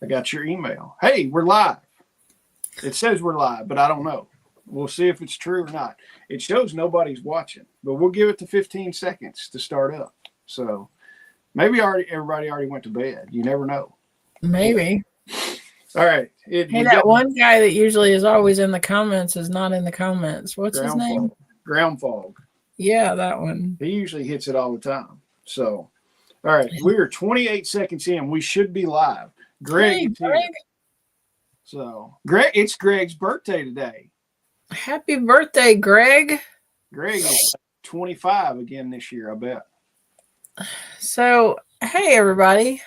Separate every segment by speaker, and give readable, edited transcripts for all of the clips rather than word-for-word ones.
Speaker 1: I got your email. Hey, we're live. It says we're live, but I don't know. We'll see if it's true or not. It shows nobody's watching, but we'll give it the 15 seconds to start up. So maybe everybody already went to bed. You never know.
Speaker 2: Maybe.
Speaker 1: All right.
Speaker 2: That one guy that usually is always in the comments is not in the comments. What's his name?
Speaker 1: Ground Fog.
Speaker 2: Yeah, that one.
Speaker 1: He usually hits it all the time. So, all right. We're 28 seconds in. We should be live. Greg is here. So, Greg, it's Greg's birthday today.
Speaker 2: Happy birthday, Greg.
Speaker 1: Greg is 25 again this year, I bet.
Speaker 2: So, hey, everybody.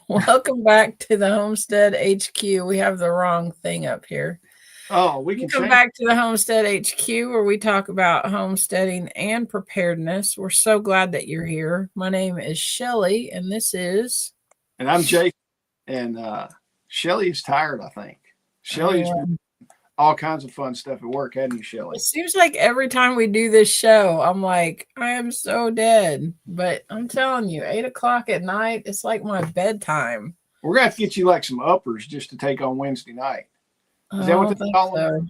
Speaker 2: Welcome back to the Homestead HQ. We have the wrong thing up here.
Speaker 1: Oh, we can
Speaker 2: come back to the Homestead HQ where we talk about homesteading and preparedness. We're so glad that you're here. My name is Shelly, and this is...
Speaker 1: And I'm Jake. And Shelly is tired, I think. Shelly's all kinds of fun stuff at work, hadn't you, Shelly?
Speaker 2: It seems like every time we do this show, I'm like, I am so dead. But I'm telling you, 8 o'clock at night, it's like my bedtime.
Speaker 1: We're going to have to get you like some uppers just to take on Wednesday night. Is that what they call them?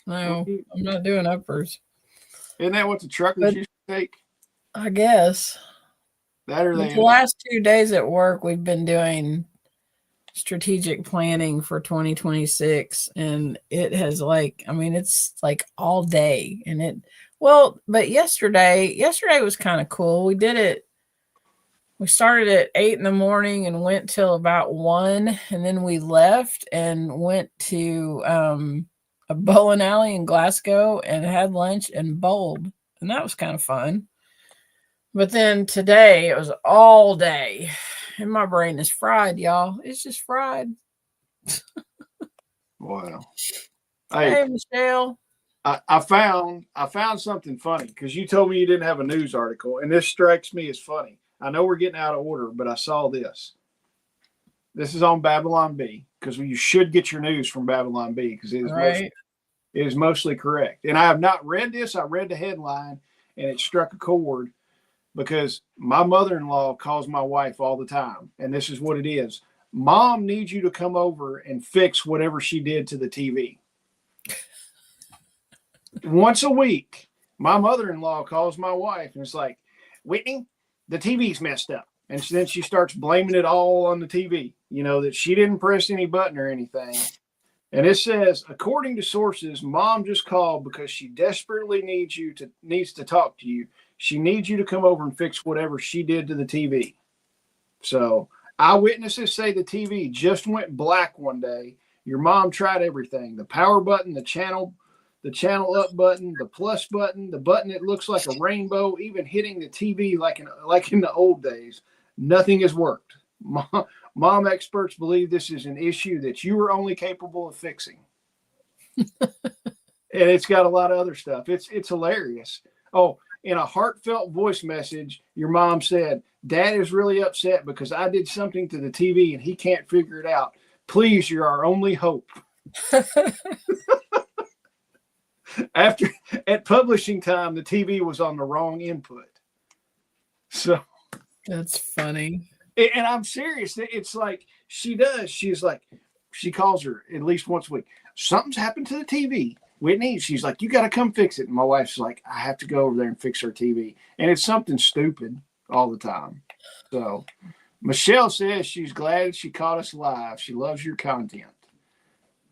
Speaker 2: No, I'm not doing uppers.
Speaker 1: Isn't that what the truckers used to take?
Speaker 2: I guess.
Speaker 1: That or
Speaker 2: the last 2 days at work, we've been doing strategic planning for 2026, and it has it's like all day. And but yesterday was kind of cool. We started at 8 in the morning and went till about 1, and then we left and went to a bowling alley in Glasgow and had lunch and bowled, and that was kind of fun. But then today it was all day, and my brain is fried, y'all. It's just fried.
Speaker 1: Wow.
Speaker 2: Hey, Michelle.
Speaker 1: I found something funny because you told me you didn't have a news article, and this strikes me as funny. I know we're getting out of order, but I saw this. This is on Babylon Bee, because you should get your news from Babylon Bee because it is mostly correct. And I have not read this. I read the headline, and it struck a chord. Because my mother-in-law calls my wife all the time, and this is what it is. Mom needs you to come over and fix whatever she did to the TV. Once a week, my mother-in-law calls my wife, and it's like, Whitney, the TV's messed up. And then she starts blaming it all on the TV, that she didn't press any button or anything. And it says, according to sources, Mom just called because she desperately needs to talk to you. She needs you to come over and fix whatever she did to the TV. So eyewitnesses say the TV just went black one day. Your mom tried everything. The power button, the channel up button, the plus button, the button that looks like a rainbow, even hitting the TV like in the old days. Nothing has worked. Mom experts believe this is an issue that you are only capable of fixing. And it's got a lot of other stuff. It's hilarious. Oh, in a heartfelt voice message, your mom said, Dad is really upset because I did something to the TV and he can't figure it out. Please, you're our only hope. At publishing time, the TV was on the wrong input. So
Speaker 2: that's funny.
Speaker 1: And I'm serious. It's like she does. She's like, she calls her at least once a week. Something's happened to the TV. Whitney, she's like, you got to come fix it. And my wife's like, I have to go over there and fix her TV. And it's something stupid all the time. So Michelle says she's glad she caught us live. She loves your content.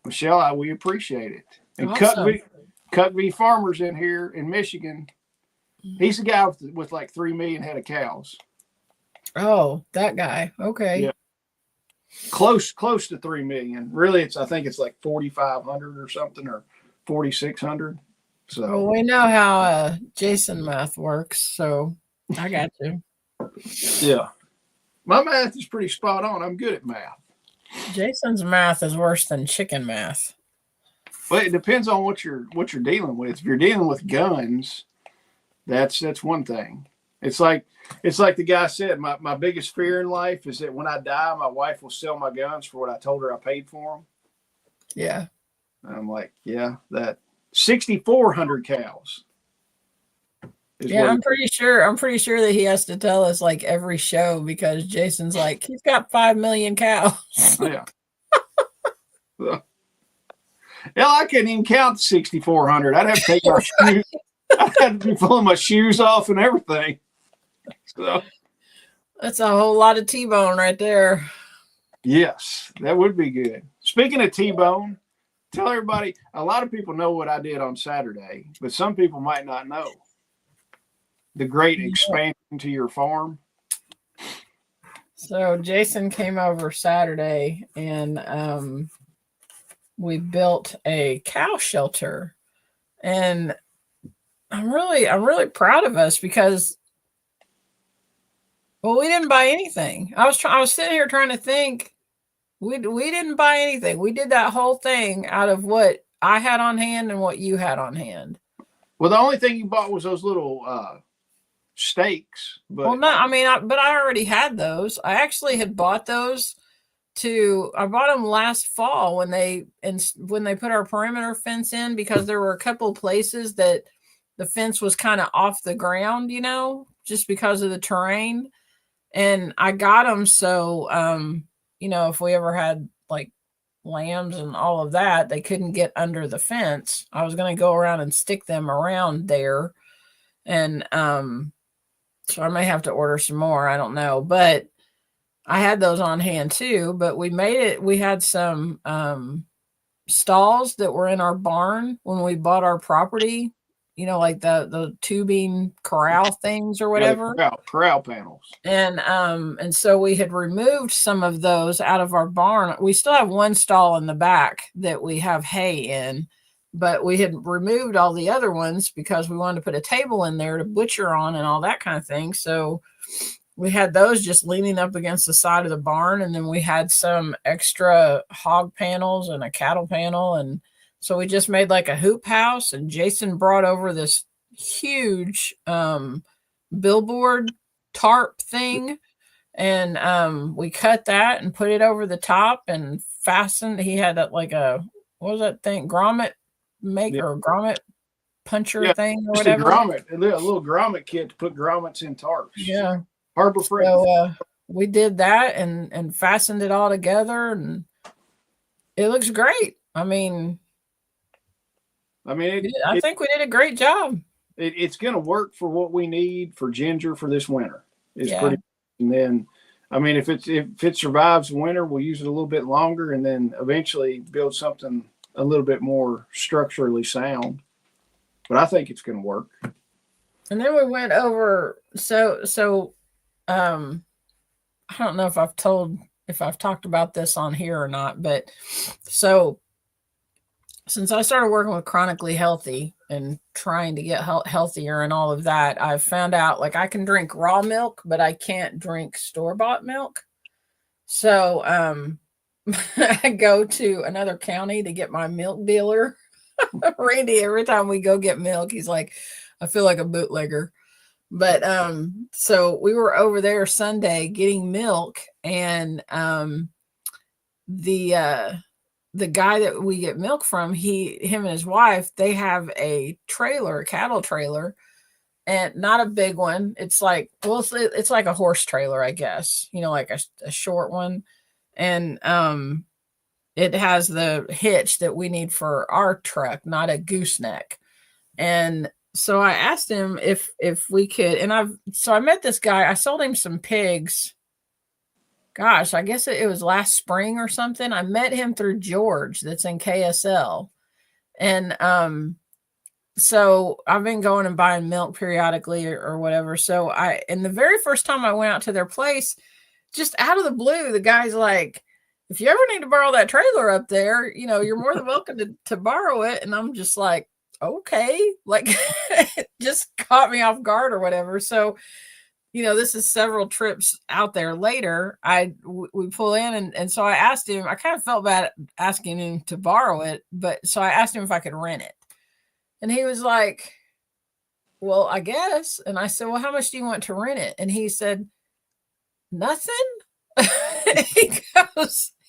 Speaker 1: Michelle, we appreciate it. And awesome. Cutvie Farmers in here in Michigan. He's the guy with like 3 million head of cows.
Speaker 2: Oh, that guy. Okay.
Speaker 1: Yeah. Close to 3 million. Really, I think it's like 4,500 or something, or 4,600. So
Speaker 2: well, we know how Jason math works, so I got you.
Speaker 1: Yeah. My math is pretty spot on. I'm good at math.
Speaker 2: Jason's math is worse than chicken math.
Speaker 1: Well, it depends on what you're dealing with. If you're dealing with guns, that's one thing. It's like the guy said, my biggest fear in life is that when I die, my wife will sell my guns for what I told her I paid for them.
Speaker 2: Yeah.
Speaker 1: And I'm like, yeah, that 6,400 cows.
Speaker 2: Yeah, I'm pretty sure that he has to tell us like every show because Jason's like, he's got 5 million cows.
Speaker 1: Yeah. Yeah, I couldn't even count 6,400. I'd have to take my shoes. I'd have to be pulling my shoes off and everything. So
Speaker 2: that's a whole lot of T-bone right there.
Speaker 1: Yes, that would be good. Speaking of T-bone, tell everybody, a lot of people know what I did on Saturday, but some people might not know the great expansion to your farm.
Speaker 2: So Jason came over Saturday and we built a cow shelter, and I'm really proud of us because, well, we didn't buy anything. I was sitting here trying to think. We didn't buy anything. We did that whole thing out of what I had on hand and what you had on hand.
Speaker 1: Well, the only thing you bought was those little stakes. But
Speaker 2: well, no, I mean, but I already had those. I actually had bought those. I bought them last fall when they put our perimeter fence in, because there were a couple of places that the fence was kind of off the ground, just because of the terrain. And I got them so, if we ever had like lambs and all of that, they couldn't get under the fence. I was going to go around and stick them around there. And so I may have to order some more. I don't know. But I had those on hand too. But we had some stalls that were in our barn when we bought our property. Like the tubing corral things or whatever.
Speaker 1: Yeah, corral panels.
Speaker 2: And so we had removed some of those out of our barn. We still have one stall in the back that we have hay in, but we had removed all the other ones because we wanted to put a table in there to butcher on and all that kind of thing. So we had those just leaning up against the side of the barn. And then we had some extra hog panels and a cattle panel. And so we just made like a hoop house, and Jason brought over this huge billboard tarp thing, and we cut that and put it over the top and fastened. He had what was that thing? Grommet maker or grommet puncher thing or whatever.
Speaker 1: A little grommet kit to put grommets in tarps.
Speaker 2: Yeah.
Speaker 1: Harbor Freight.
Speaker 2: So we did that and fastened it all together, and it looks great. I think we did a great job.
Speaker 1: It's going to work for what we need for ginger for this winter. Pretty. And then, if it survives the winter, we'll use it a little bit longer, and then eventually build something a little bit more structurally sound. But I think it's going to work.
Speaker 2: And then we went over. So I don't know if I've talked about this on here or not, but so since I started working with Chronically Healthy and trying to get healthier and all of that, I've found out like I can drink raw milk, but I can't drink store-bought milk. So I go to another county to get my milk dealer. Randy, every time we go get milk, he's like, I feel like a bootlegger. But so we were over there Sunday getting milk, and the guy that we get milk from, him and his wife, they have a trailer, a cattle trailer, and not a big one. It's like, it's like a horse trailer, I guess, like a short one. And it has the hitch that we need for our truck, not a gooseneck. And so I asked him if we could, and I met this guy. I sold him some pigs. Gosh, I guess it was last spring or something. I met him through George that's in KSL. And so I've been going and buying milk periodically or whatever. So and the very first time I went out to their place, just out of the blue, the guy's like, if you ever need to borrow that trailer up there, you're more than welcome to borrow it. And I'm just like, okay, like it just caught me off guard or whatever. So this is several trips out there later. We pull in, and so I asked him. I kind of felt bad asking him to borrow it, but so I asked him if I could rent it, and he was like, "Well, I guess." And I said, "Well, how much do you want to rent it?" And he said, "Nothing."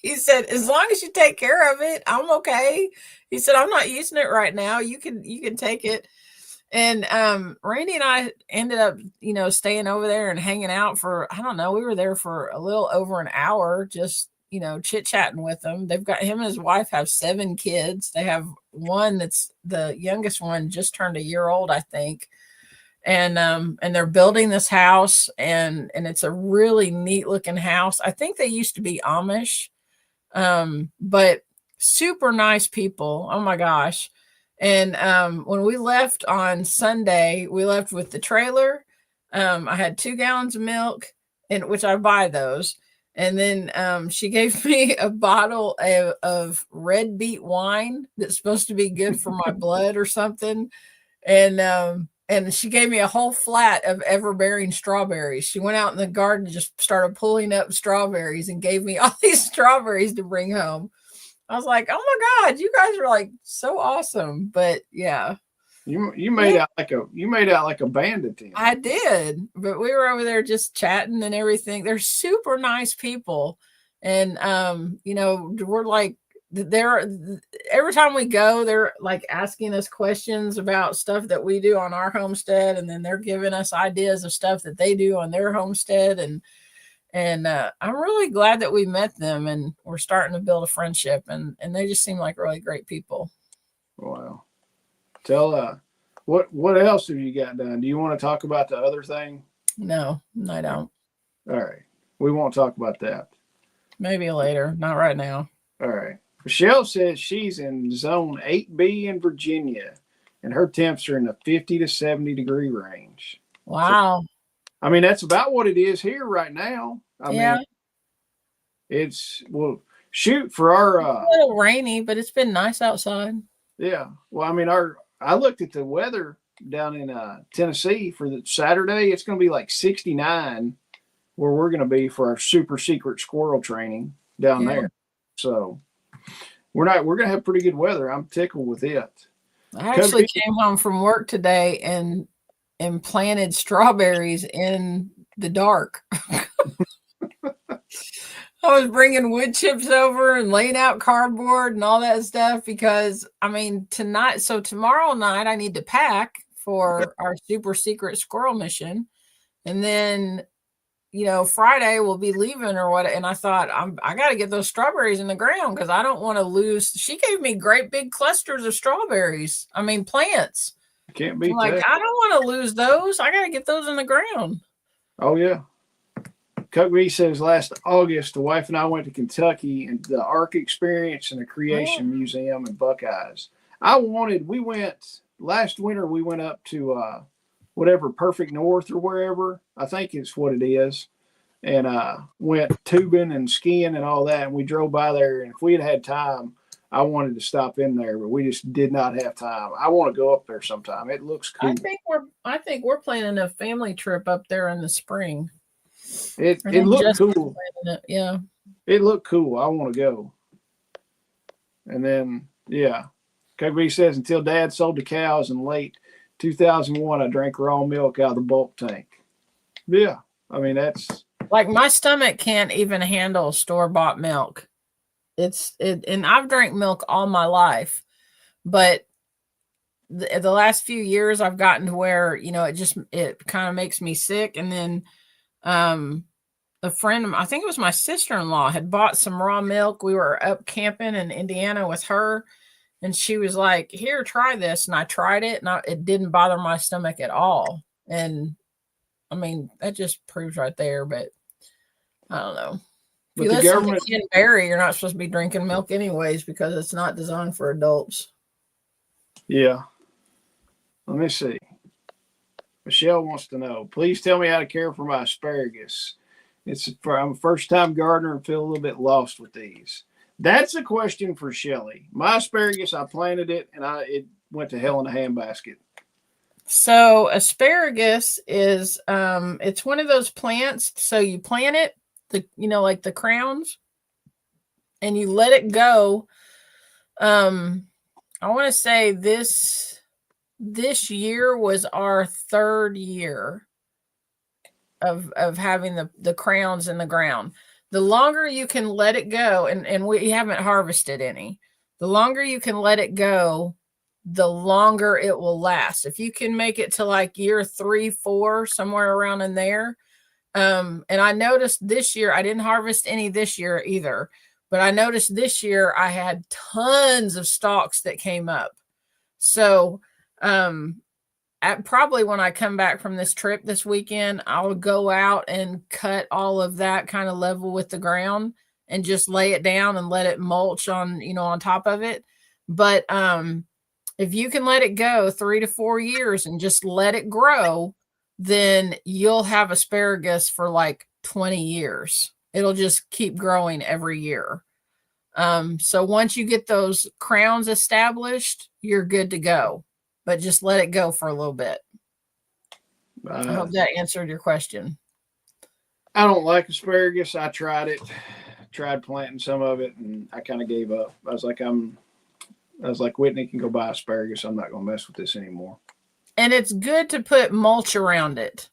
Speaker 2: He said, "As long as you take care of it, I'm okay." He said, "I'm not using it right now. You can take it." And Randy and I ended up, staying over there and hanging out for, I don't know, we were there for a little over an hour, just, chit-chatting with them. They've got, him and his wife have 7 kids. They have one that's the youngest one, just turned a year old, I think. And they're building this house, and it's a really neat looking house. I think they used to be Amish, but super nice people. Oh my gosh. And when we left on Sunday, we left with the trailer. I had 2 gallons of milk, and which I buy those. And then she gave me a bottle of red beet wine that's supposed to be good for my blood or something. And she gave me a whole flat of ever-bearing strawberries. She went out in the garden and just started pulling up strawberries and gave me all these strawberries to bring home. I was like, oh my God, you guys are like so awesome. But yeah.
Speaker 1: You made out like a bandit then.
Speaker 2: I did, but we were over there just chatting and everything. They're super nice people. And we're like, every time we go, they're like asking us questions about stuff that we do on our homestead, and then they're giving us ideas of stuff that they do on their homestead. And I'm really glad that we met them, and we're starting to build a friendship, and they just seem like really great people.
Speaker 1: Wow. Tell what else have you got done? Do you want to talk about the other thing?
Speaker 2: No, I don't.
Speaker 1: All right. We won't talk about that.
Speaker 2: Maybe later, not right now.
Speaker 1: All right. Michelle says she's in zone 8B in Virginia, and her temps are in the 50 to 70 degree range.
Speaker 2: Wow.
Speaker 1: So, I mean, that's about what it is here right now. I mean, it's, well, shoot, for our...
Speaker 2: it's a little rainy, but it's been nice outside.
Speaker 1: Yeah. Well, I mean, I looked at the weather down in Tennessee for the Saturday. It's going to be like 69 where we're going to be for our super secret squirrel training down there. So we're going to have pretty good weather. I'm tickled with it.
Speaker 2: I actually came home from work today and planted strawberries in the dark. I was bringing wood chips over and laying out cardboard and all that stuff because, I mean, tomorrow night I need to pack for our super secret squirrel mission. And then, Friday we'll be leaving or what. And I thought, I got to get those strawberries in the ground because I don't want to lose. She gave me great big clusters of strawberries. I mean, plants.
Speaker 1: Can't be
Speaker 2: like, I don't want to lose those. I got to get those in the ground.
Speaker 1: Oh, yeah. Cook says last August, the wife and I went to Kentucky and the Ark Experience and the Creation Museum and Buckeyes. We went last winter, we went up to whatever, Perfect North or wherever. I think it's what it is. And went tubing and skiing and all that. And we drove by there. And if we had time, I wanted to stop in there, but we just did not have time. I want to go up there sometime. It looks cool.
Speaker 2: I think we're planning a family trip up there in the spring.
Speaker 1: It looked cool.
Speaker 2: Yeah.
Speaker 1: It looked cool. I want to go. And then, yeah. KB says, until Dad sold the cows in late 2001, I drank raw milk out of the bulk tank. Yeah. I mean, that's...
Speaker 2: Like, my stomach can't even handle store-bought milk. And I've drank milk all my life. But the last few years, I've gotten to where, it kind of makes me sick. And then... a friend, I think it was my sister-in-law, had bought some raw milk. We were up camping in Indiana with her, and she was like, here, try this. And I tried it, and it didn't bother my stomach at all. And I mean, that just proves right there, but I don't know. If you listen to Ken Berry, you're not supposed to be drinking milk anyways because it's not designed for adults.
Speaker 1: Yeah. Let me see. Michelle wants to know, please tell me how to care for my asparagus. I'm a first-time gardener and feel a little bit lost with these. That's a question for Shelly. My asparagus, I planted it, and it went to hell in a handbasket.
Speaker 2: So asparagus is, it's one of those plants. So you plant it, like the crowns, and you let it go. I want to say this year was our 3rd year of having the crowns in the ground. The longer you can let it go, and we haven't harvested any, the longer you can let it go, the longer it will last. If you can make it to like year 3, 4, somewhere around in there. And I noticed this year, I didn't harvest any this year either, but I noticed this year I had tons of stalks that came up. So, probably when I come back from this trip this weekend, I'll go out and cut all of that kind of level with the ground and just lay it down and let it mulch on, on top of it. But, if you can let it go 3 to 4 years and just let it grow, then you'll have asparagus for like 20 years. It'll just keep growing every year. So once you get those crowns established, you're good to go, but just let it go for a little bit. I hope that answered your question.
Speaker 1: I don't like asparagus. I tried planting some of it, and I kind of gave up. I was like, Whitney can go buy asparagus. I'm not going to mess with this anymore.
Speaker 2: And it's good to put mulch around it.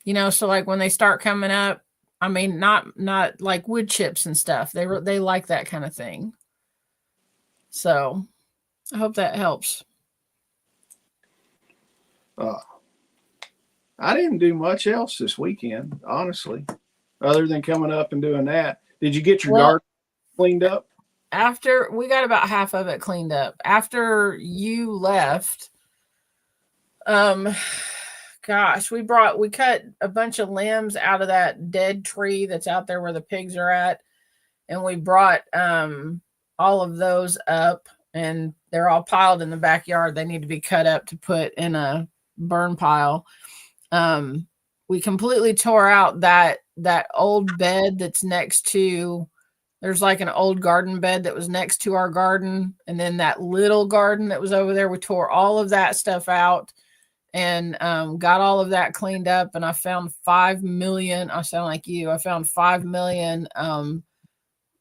Speaker 2: So like when they start coming up, I mean, not like wood chips and stuff. They like that kind of thing. So I hope that helps.
Speaker 1: I didn't do much else this weekend, honestly, other than coming up and doing that. Did you get your garden cleaned up?
Speaker 2: After we got about half of it cleaned up. After you left, gosh, we cut a bunch of limbs out of that dead tree that's out there where the pigs are at, and we brought all of those up, and they're all piled in the backyard. They need to be cut up to put in a burn pile. We completely tore out that old bed that's next to, there's like an old garden bed that was next to our garden, and then that little garden that was over there, we tore all of that stuff out and got all of that cleaned up. And I found 5 million, I sound like you, I found 5 million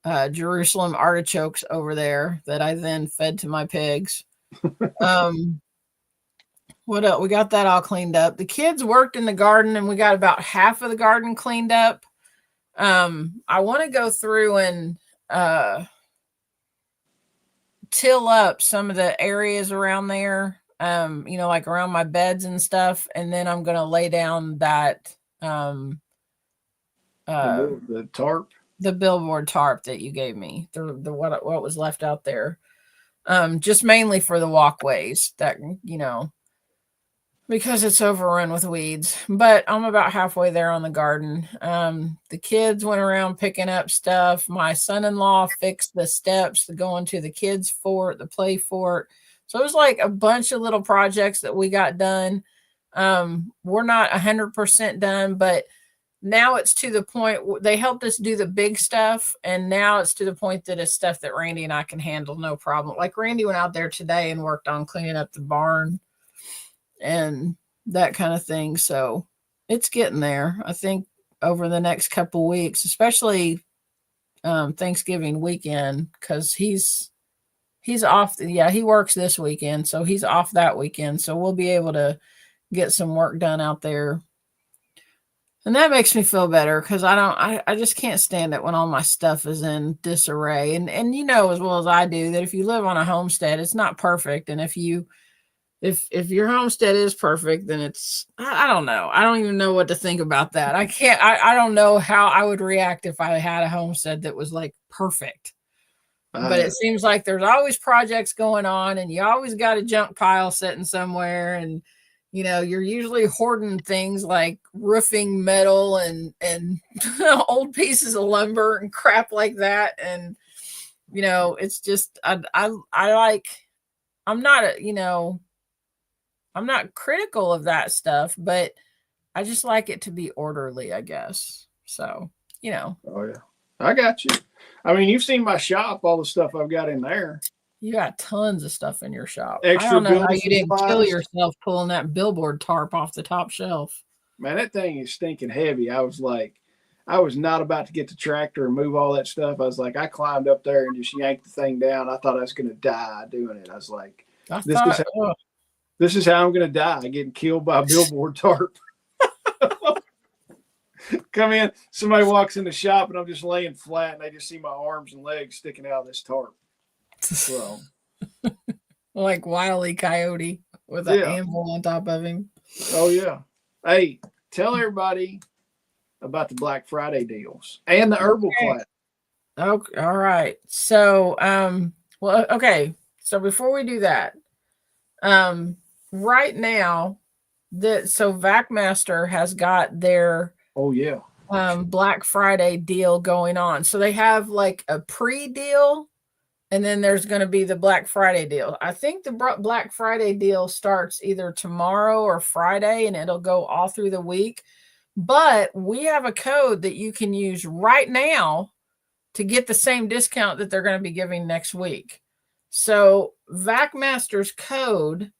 Speaker 2: Jerusalem artichokes over there that I then fed to my pigs. What else? We got that all cleaned up. The kids worked in the garden, and we got about half of the garden cleaned up. I want to go through and till up some of the areas around there, like around my beds and stuff. And then I'm going to lay down that
Speaker 1: the tarp,
Speaker 2: the billboard tarp that you gave me, the what was left out there, just mainly for the walkways that, because it's overrun with weeds. But I'm about halfway there on the garden. The kids went around picking up stuff. My son-in-law fixed the steps to go into the kids' fort, the play fort. So it was like a bunch of little projects that we got done. We're not 100% done, but now it's to the point they helped us do the big stuff. And now it's to the point that it's stuff that Randy and I can handle no problem. Like Randy went out there today and worked on cleaning up the barn and that kind of thing. So it's getting there. I think over the next couple weeks, especially Thanksgiving weekend, because he's off. He works this weekend, so he's off that weekend. So we'll be able to get some work done out there. And that makes me feel better, because I just can't stand it when all my stuff is in disarray. And as well as I do that if you live on a homestead, it's not perfect. And if your homestead is perfect, then it's, I don't know. I don't even know what to think about that. I don't know how I would react if I had a homestead that was like perfect. But it seems like there's always projects going on, and you always got a junk pile sitting somewhere. And, you're usually hoarding things like roofing metal and old pieces of lumber and crap like that. And, it's just, I'm not critical of that stuff, but I just like it to be orderly, I guess. So, Oh,
Speaker 1: yeah. I got you. I mean, you've seen my shop, all the stuff I've got in there.
Speaker 2: You got tons of stuff in your shop.
Speaker 1: Extra
Speaker 2: I don't know how you
Speaker 1: building
Speaker 2: didn't kill yourself pulling that billboard tarp off the top shelf.
Speaker 1: Man, that thing is stinking heavy. I was not about to get the tractor and move all that stuff. I was like, I climbed up there and just yanked the thing down. I thought I was going to die doing it. I was like, this is how I'm going to die, getting killed by a billboard tarp. Come in, somebody walks in the shop, and I'm just laying flat, and they just see my arms and legs sticking out of this tarp. So,
Speaker 2: well, like Wile E. Coyote with an
Speaker 1: Yeah.
Speaker 2: anvil on top of him.
Speaker 1: Oh yeah. Hey, tell everybody about the Black Friday deals and the herbal class.
Speaker 2: Okay, all right. So, well, okay. So before we do that, right now, so VacMaster has got their
Speaker 1: Oh yeah.
Speaker 2: Black Friday deal going on. So they have like a pre-deal, and then there's going to be the Black Friday deal. I think the Black Friday deal starts either tomorrow or Friday, and it'll go all through the week. But we have a code that you can use right now to get the same discount that they're going to be giving next week. So VacMaster's code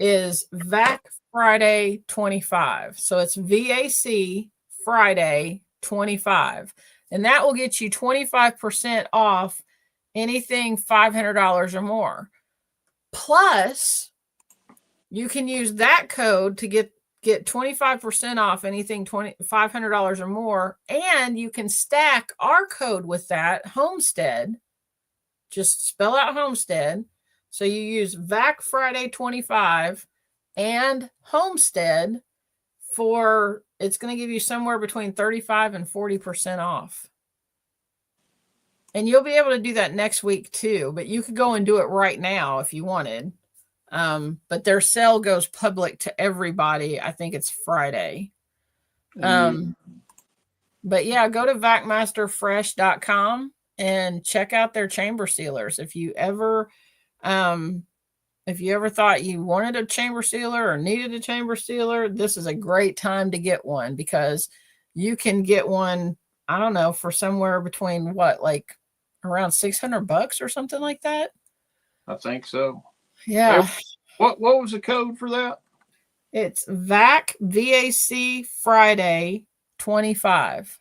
Speaker 2: is VAC Friday 25. So it's VAC Friday 25. And that will get you 25% off anything $500 or more. Plus, you can use that code to get 25% off anything $500 or more. And you can stack our code with that, Homestead. Just spell out Homestead. So you use VAC Friday 25 and Homestead for, it's going to give you somewhere between 35 and 40% off. And you'll be able to do that next week too, but you could go and do it right now if you wanted. But their sale goes public to everybody. I think it's Friday. But yeah, go to vacmasterfresh.com and check out their chamber sealers. If you ever thought you wanted a chamber sealer or needed a chamber sealer, this is a great time to get one, because you can get one, I don't know, for somewhere between like around $600 or something like that.
Speaker 1: I think so.
Speaker 2: Yeah.
Speaker 1: Hey, what was the code for that?
Speaker 2: It's VAC Friday 25.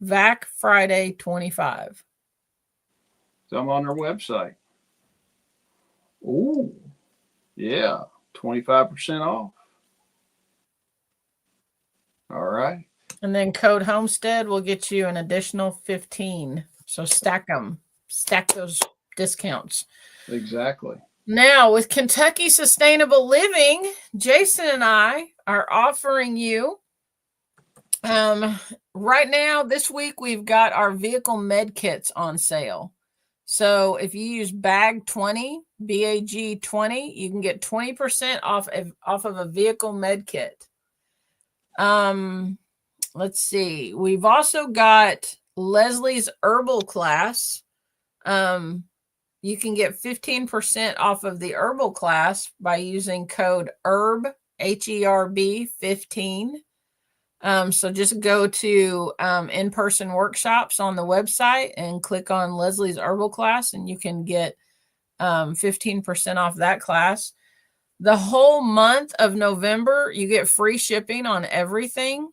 Speaker 2: VAC Friday 25.
Speaker 1: So I'm on their website. Ooh, yeah, 25% off. All right.
Speaker 2: And then code Homestead will get you an additional 15. So stack them. Stack those discounts.
Speaker 1: Exactly.
Speaker 2: Now, with Kentucky Sustainable Living, Jason and I are offering you, right now, this week, we've got our vehicle med kits on sale. So if you use BAG20, BAG20, you can get 20% off of a vehicle med kit. Let's see. We've also got Leslie's herbal class. You can get 15% off of the herbal class by using code HERB, HERB 15. So just go to in-person workshops on the website and click on Leslie's herbal class, and you can get 15% off that class. The whole month of November, you get free shipping on everything.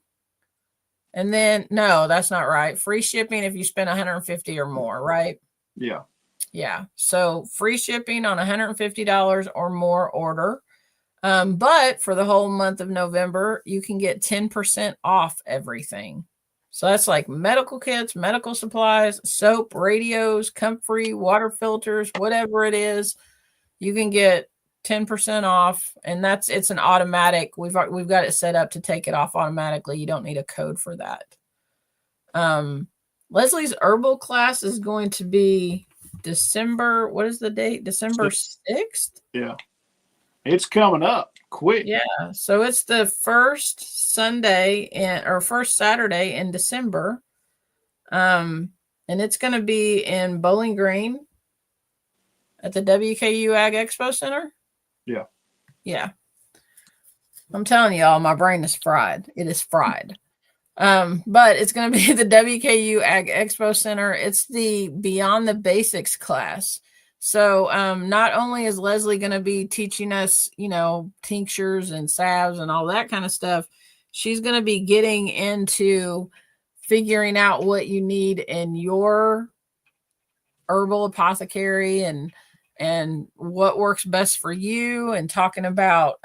Speaker 2: And then, no, that's not right. Free shipping if you spend $150 or more, right?
Speaker 1: Yeah.
Speaker 2: Yeah. So free shipping on $150 or more order. But for the whole month of November, you can get 10% off everything. So that's like medical kits, medical supplies, soap, radios, comfrey, water filters, whatever it is, you can get 10% off. And it's an automatic. We've got it set up to take it off automatically. You don't need a code for that. Leslie's herbal class is going to be December. What is the date? December 6th?
Speaker 1: Yeah. It's coming up quick.
Speaker 2: Yeah. So it's the first first Saturday in December. And it's going to be in Bowling Green at the WKU Ag Expo Center.
Speaker 1: Yeah.
Speaker 2: Yeah. I'm telling y'all, my brain is fried. It is fried. But it's going to be the WKU Ag Expo Center. It's the Beyond the Basics class. So not only is Leslie going to be teaching us, tinctures and salves and all that kind of stuff, she's going to be getting into figuring out what you need in your herbal apothecary and what works best for you, and talking about,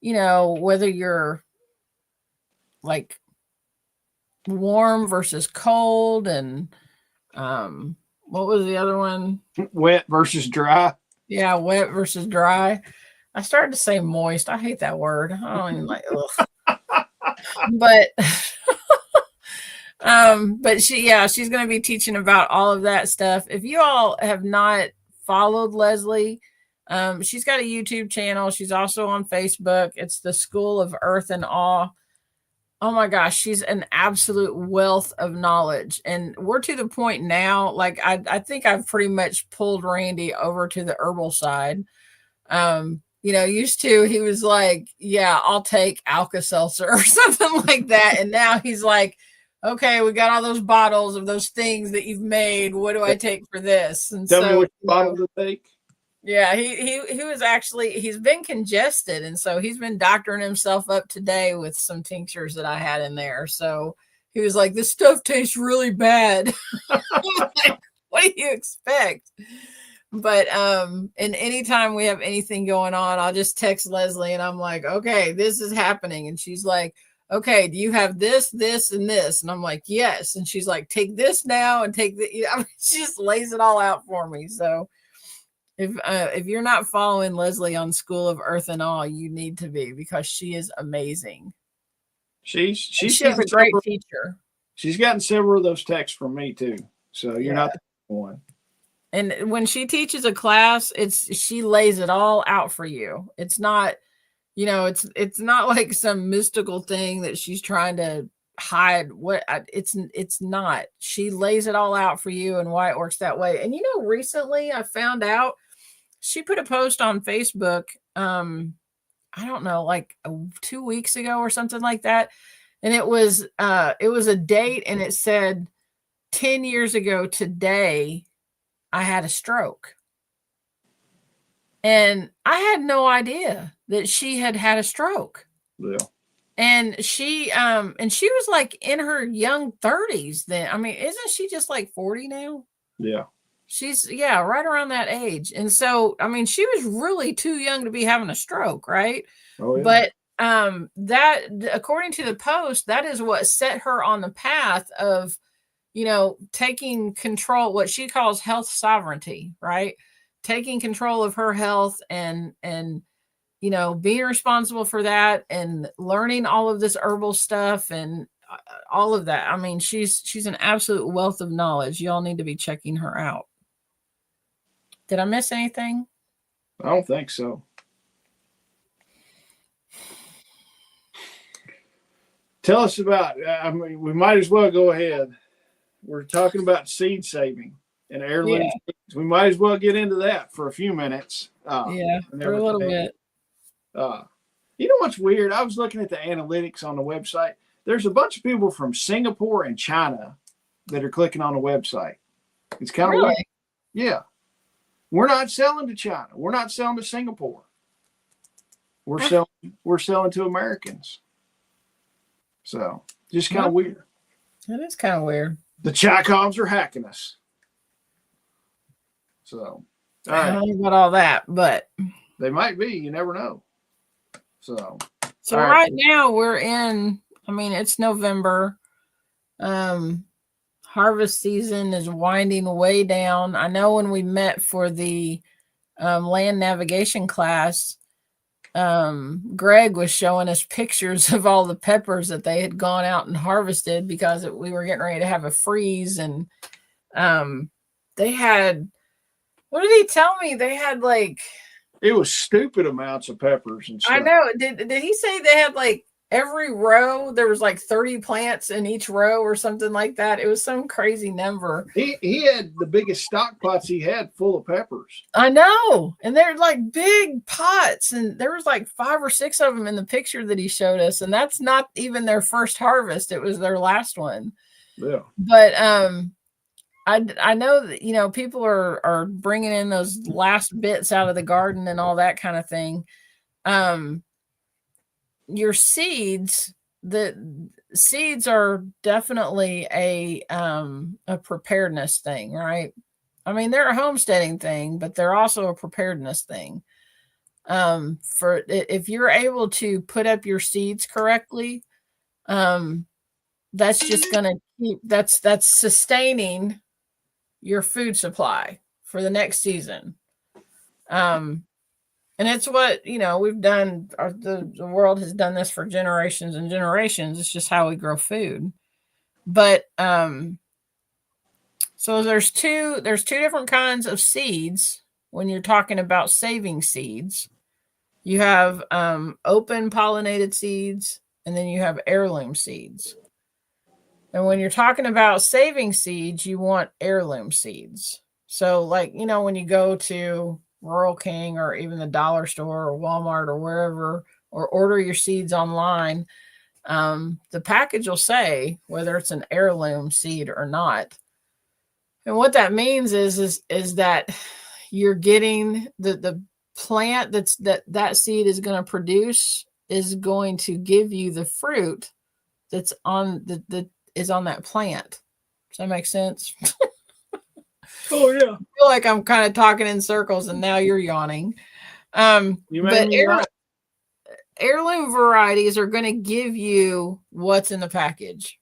Speaker 2: whether you're like warm versus cold, and what was the other one?
Speaker 1: Wet versus dry.
Speaker 2: Yeah, wet versus dry. I started to say moist. I hate that word. I don't even like. Ugh. But she's going to be teaching about all of that stuff. If you all have not followed Leslie, she's got a YouTube channel. She's also on Facebook. It's the School of Earth and Awe. Oh my gosh, she's an absolute wealth of knowledge. And we're to the point now, like I think I've pretty much pulled Randy over to the herbal side. Used to he was like, yeah, I'll take Alka-Seltzer or something like that. And now he's like, okay, we got all those bottles of those things that you've made. What do I take for this? And
Speaker 1: Tell me which bottle to take.
Speaker 2: Yeah, he was actually, he's been congested, and so he's been doctoring himself up today with some tinctures that I had in there. So he was like, this stuff tastes really bad. Like, what do you expect? But and anytime we have anything going on, I'll just text Leslie and I'm like, okay, this is happening. And she's like, okay, do you have this, this, and this? And I'm like, yes. And she's like, take this now and take the, she just lays it all out for me. So if you're not following Leslie on School of Earth and All, you need to be, because she is amazing.
Speaker 1: She's
Speaker 2: a great teacher.
Speaker 1: She's gotten several of those texts from me too. So you're not the one.
Speaker 2: And when she teaches a class, she lays it all out for you. It's not, it's not like some mystical thing that she's trying to hide. It's not. She lays it all out for you and why it works that way. And recently I found out she put a post on Facebook. I don't know, like 2 weeks ago or something like that. And it was a date, and it said 10 years ago today, I had a stroke. And I had no idea that she had a stroke.
Speaker 1: Yeah.
Speaker 2: And she was like in her young 30s then. I mean, isn't she just like 40 now?
Speaker 1: Yeah.
Speaker 2: She's right around that age. And so, I mean, she was really too young to be having a stroke, right?
Speaker 1: Oh, yeah.
Speaker 2: But that, according to the post, that is what set her on the path of, taking control, what she calls health sovereignty, right? Taking control of her health and being responsible for that and learning all of this herbal stuff and all of that. I mean, she's an absolute wealth of knowledge. Y'all need to be checking her out. Did I miss anything?
Speaker 1: I don't think so. Tell us about, we might as well go ahead. We're talking about seed saving and heirloom. Yeah. We might as well get into that for a few minutes.
Speaker 2: For a little bit.
Speaker 1: You know what's weird? I was looking at the analytics on the website. There's a bunch of people from Singapore and China that are clicking on the website. It's kind of weird. Yeah. We're not selling to China. We're not selling to Singapore. We're selling to Americans. So just kind of weird.
Speaker 2: That is kind of weird.
Speaker 1: The Chicovs are hacking us. So all right.
Speaker 2: I don't know about all that, but
Speaker 1: they might be. You never know. So
Speaker 2: right now we're in, it's November. Harvest season is winding way down. I know when we met for the land navigation class, Greg was showing us pictures of all the peppers that they had gone out and harvested because we were getting ready to have a freeze. And they had, what did he tell me? They had
Speaker 1: it was stupid amounts of peppers and stuff.
Speaker 2: I know. Did he say they had every row, there was 30 plants in each row or something like that? It was some crazy number.
Speaker 1: He had the biggest stock pots he had full of peppers.
Speaker 2: I know. And they're big pots, and there was 5 or 6 of them in the picture that he showed us. And that's not even their first harvest. It was their last one.
Speaker 1: Yeah.
Speaker 2: But I know that, people are bringing in those last bits out of the garden and all that kind of thing. Your seeds, the seeds are definitely a preparedness thing, right? They're a homesteading thing, but they're also a preparedness thing. For if you're able to put up your seeds correctly, that's just going to keep, that's sustaining your food supply for the next season. And it's what, we've done. The world has done this for generations and generations. It's just how we grow food. But so there's two different kinds of seeds when you're talking about saving seeds. You have open pollinated seeds, and then you have heirloom seeds. And when you're talking about saving seeds, you want heirloom seeds. So, like, when you go to Rural King or even the dollar store or Walmart or wherever, or order your seeds online, the package will say whether it's an heirloom seed or not. And what that means is that you're getting the plant that seed is going to produce is going to give you the fruit that's on that is on that plant. Does that make sense?
Speaker 1: Oh yeah.
Speaker 2: I feel like I'm kind of talking in circles, and now you're yawning.
Speaker 1: You made me laugh.
Speaker 2: Heirloom varieties are going to give you what's in the package.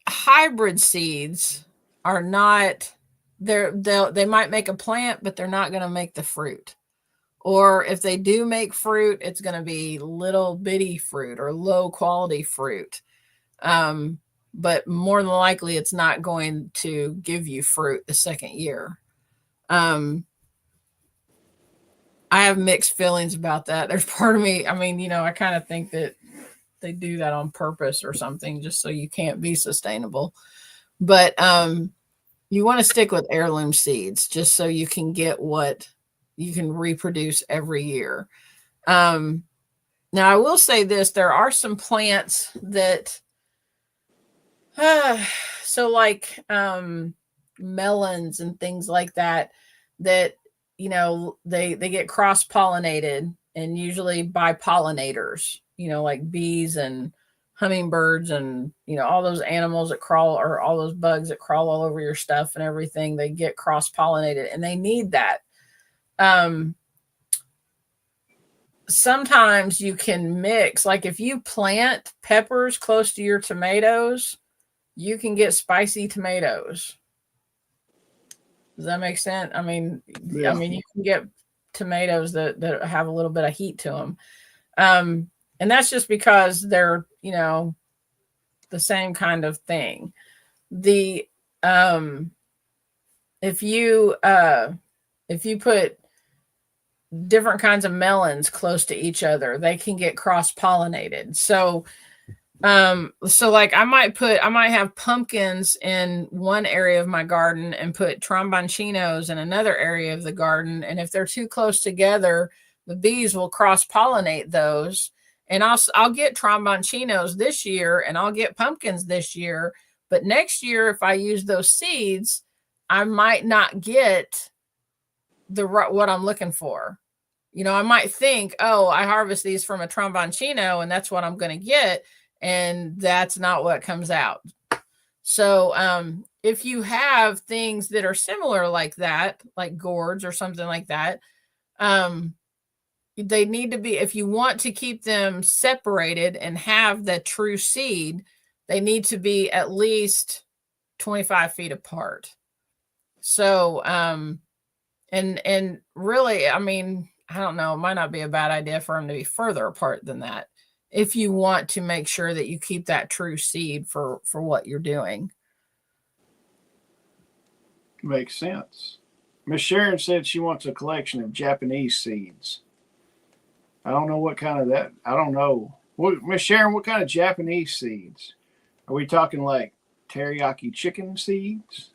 Speaker 2: Hybrid seeds are not. They might make a plant, but they're not going to make the fruit. Or if they do make fruit, it's going to be little bitty fruit or low quality fruit. But more than likely, it's not going to give you fruit the second year. I have mixed feelings about that. There's part of me, I kind of think that they do that on purpose or something just so you can't be sustainable. But you want to stick with heirloom seeds just so you can get what you can reproduce every year. Now, I will say this. There are some plants that, so like melons and things like that, they get cross-pollinated, and usually by pollinators, like bees and hummingbirds and, all those animals that crawl, or all those bugs that crawl all over your stuff and everything, they get cross-pollinated, and they need that. Sometimes you can mix, like if you plant peppers close to your tomatoes, you can get spicy tomatoes. Does that make sense?
Speaker 1: Yeah.
Speaker 2: You can get tomatoes that have a little bit of heat to them. And that's just because they're, the same kind of thing. If you put different kinds of melons close to each other, they can get cross-pollinated. So like I might have pumpkins in one area of my garden and put tromboncinos in another area of the garden. And if they're too close together, the bees will cross-pollinate those. And I'll get tromboncinos this year, and I'll get pumpkins this year. But next year, if I use those seeds, I might not get what I'm looking for. I might think, oh, I harvest these from a tromboncino, and that's what I'm going to get. And that's not what comes out. So if you have things that are similar like that, like gourds or something like that, they need to be, if you want to keep them separated and have the true seed, they need to be at least 25 feet apart. So, and really, I don't know, it might not be a bad idea for them to be further apart than that, if you want to make sure that you keep that true seed for what you're doing.
Speaker 1: Makes sense. Miss Sharon said she wants a collection of Japanese seeds. I don't know what kind of that. I don't know. Miss Sharon, what kind of Japanese seeds? Are we talking like teriyaki chicken seeds?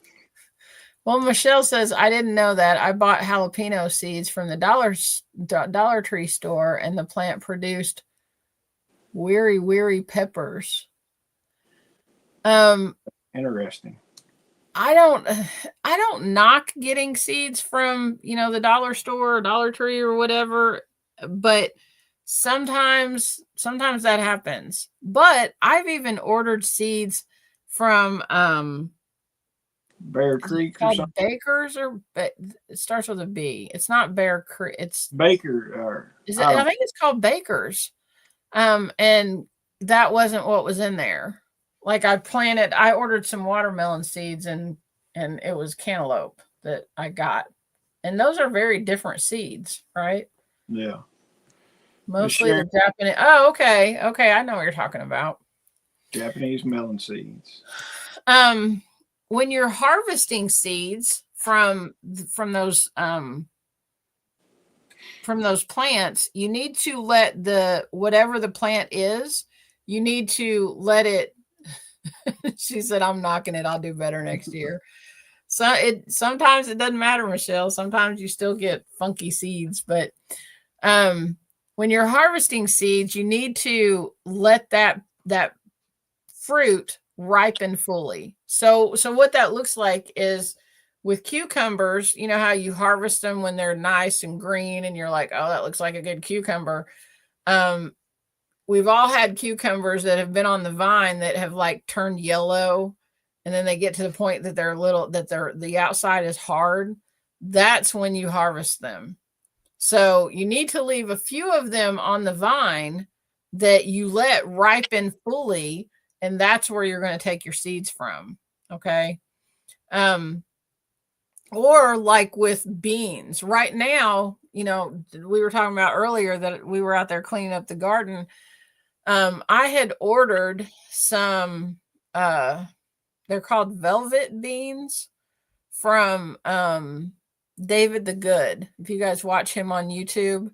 Speaker 2: Well, Michelle says, I didn't know that. I bought jalapeno seeds from the Dollar Tree store, and the plant produced weary peppers.
Speaker 1: Interesting.
Speaker 2: I don't knock getting seeds from, the dollar store or Dollar Tree or whatever, but sometimes that happens. But I've even ordered seeds from
Speaker 1: Bear Creek or something.
Speaker 2: Baker's, or it starts with a B. It's not Bear Creek. It's
Speaker 1: Baker. Or
Speaker 2: I think it's called Baker's. And that wasn't what was in there. Like I ordered some watermelon seeds, and and it was cantaloupe that I got. And those are very different seeds, right?
Speaker 1: Yeah.
Speaker 2: Mostly the Japanese. Oh, okay. Okay. I know what you're talking about.
Speaker 1: Japanese melon seeds.
Speaker 2: When you're harvesting seeds from those plants, you need to let whatever the plant is, you need to let it. She said, I'm knocking it. I'll do better next year. So sometimes it doesn't matter, Michelle. Sometimes you still get funky seeds, but when you're harvesting seeds, you need to let that fruit ripen fully. So what that looks like is with cucumbers, you know how you harvest them when they're nice and green and you're like, oh, that looks like a good cucumber. We've all had cucumbers that have been on the vine that have like turned yellow, and then they get to the point that the outside is hard. That's when you harvest them. So you need to leave a few of them on the vine that you let ripen fully, and that's where you're going to take your seeds from. Okay. Or like with beans right now, we were talking about earlier that we were out there cleaning up the garden. I had ordered some, they're called velvet beans from, David the Good. If you guys watch him on YouTube.